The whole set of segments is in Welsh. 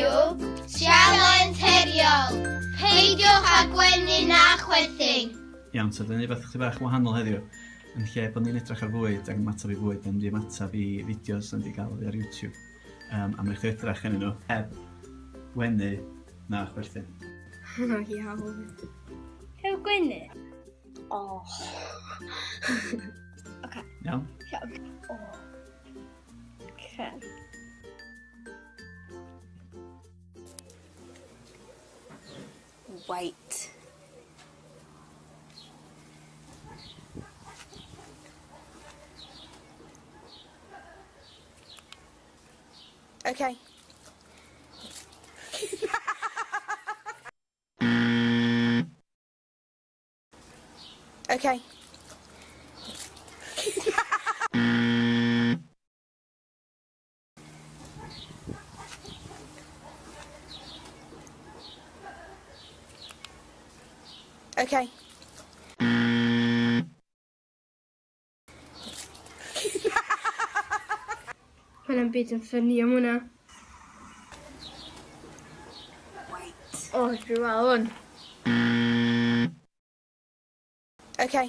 yw Sialens Peidiwch a gwneud na Chwerthin. Iawn, so dyna ni beth chdi bach wahanol heddiw. Yn lle bod ni'n edrych ar fwyd ac yn matab i fwyd, yn di matab i fideos yn di gael ar YouTube. A mae'n eich edrych yn nhw heb wenu na Chwerthin. Iawn. Heb gwenu? O. Oce. Iawn? Iawn. O. Oce. Wait. Okay. Okay. Okay. Mae'n byd yn ffynnu am hwnna. O, dwi'n meddwl hwn. Okay.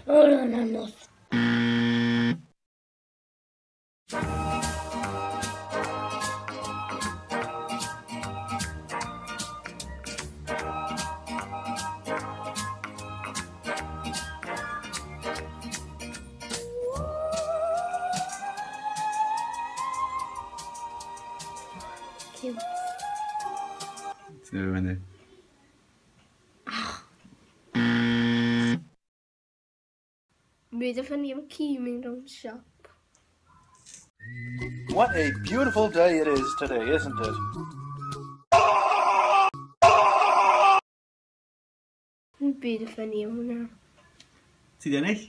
Hold on, I'm not. Cute. Ti'n ei wenu? Byd y ffynnu am cyming rhwng siop. What a beautiful day it is today, isn't it? Byd y ffynnu am hwnna. Ti di ennill?